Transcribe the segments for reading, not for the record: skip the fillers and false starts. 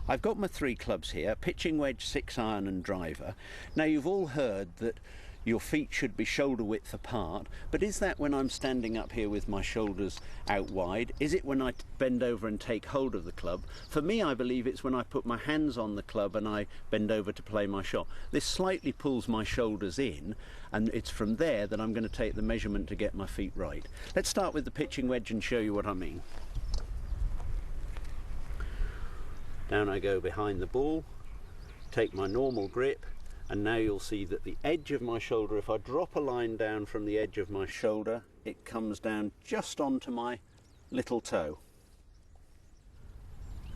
I've got my 3 clubs here, pitching wedge, 6-iron and driver. Now you've all heard that your feet should be shoulder width apart, but is that when I'm standing up here with my shoulders out wide? Is it when I bend over and take hold of the club? For me, I believe it's when I put my hands on the club and I bend over to play my shot. This slightly pulls my shoulders in, and it's from there that I'm going to take the measurement to get my feet right. Let's start with the pitching wedge and show you what I mean. Down I go behind the ball, take my normal grip, and now you'll see that the edge of my shoulder, if I drop a line down from the edge of my shoulder, it comes down just onto my little toe.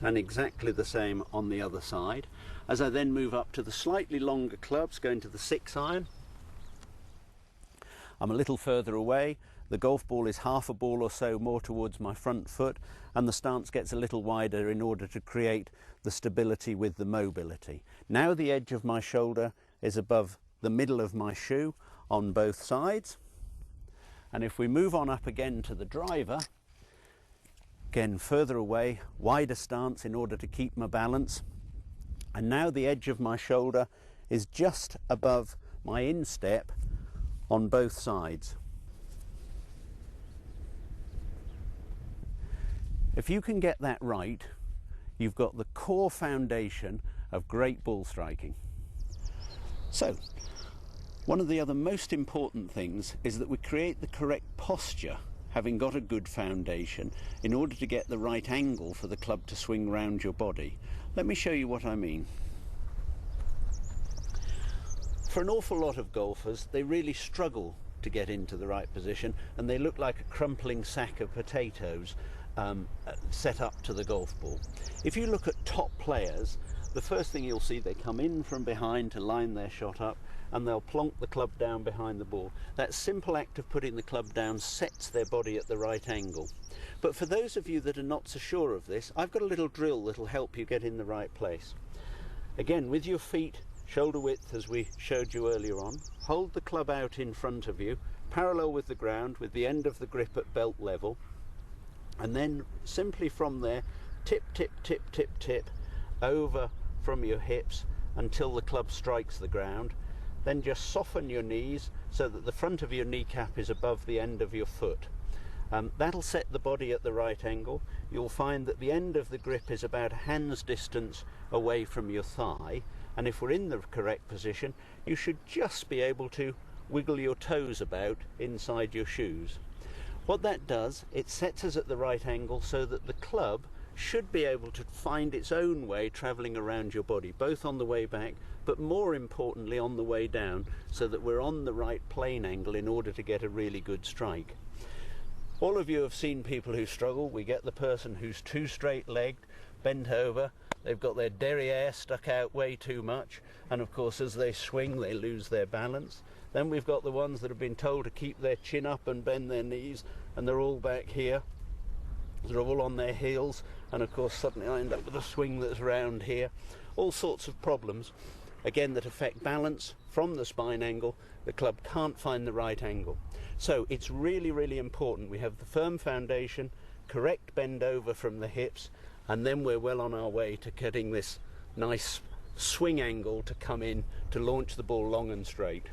And exactly the same on the other side. As I then move up to the slightly longer clubs, going to the 6-iron, I'm a little further away. The golf ball is half a ball or so more towards my front foot, and the stance gets a little wider in order to create the stability with the mobility. Now the edge of my shoulder is above the middle of my shoe on both sides. And if we move on up again to the driver, again further away, wider stance in order to keep my balance. And now the edge of my shoulder is just above my instep on both sides. If you can get that right, you've got the core foundation of great ball striking. So, one of the other most important things is that we create the correct posture, having got a good foundation, in order to get the right angle for the club to swing round your body. Let me show you what I mean. For an awful lot of golfers, they really struggle to get into the right position, and they look like a crumpling sack of potatoes set up to the golf ball. If you look at top players, the first thing you'll see, they come in from behind to line their shot up, and they'll plonk the club down behind the ball. That simple act of putting the club down sets their body at the right angle. But for those of you that are not so sure of this, I've got a little drill that'll help you get in the right place. Again, with your feet shoulder width as we showed you earlier on, hold the club out in front of you, parallel with the ground, with the end of the grip at belt level, and then simply from there, tip, tip, tip, tip, tip, over from your hips until the club strikes the ground. Then just soften your knees so that the front of your kneecap is above the end of your foot. That'll set the body at the right angle. You'll find that the end of the grip is about a hand's distance away from your thigh, and if we're in the correct position, you should just be able to wiggle your toes about inside your shoes. What that does, it sets us at the right angle so that the club should be able to find its own way travelling around your body, both on the way back, but more importantly on the way down, so that we're on the right plane angle in order to get a really good strike. All of you have seen people who struggle. We get the person who's too straight-legged, bent over, they've got their derriere stuck out way too much, and of course as they swing they lose their balance. Then we've got the ones that have been told to keep their chin up and bend their knees, and they're all back here. They're all on their heels, and of course suddenly I end up with a swing that's round here. All sorts of problems, again, that affect balance from the spine angle. The club can't find the right angle. So it's really, really important we have the firm foundation, correct bend over from the hips, and then we're well on our way to getting this nice swing angle to come in to launch the ball long and straight.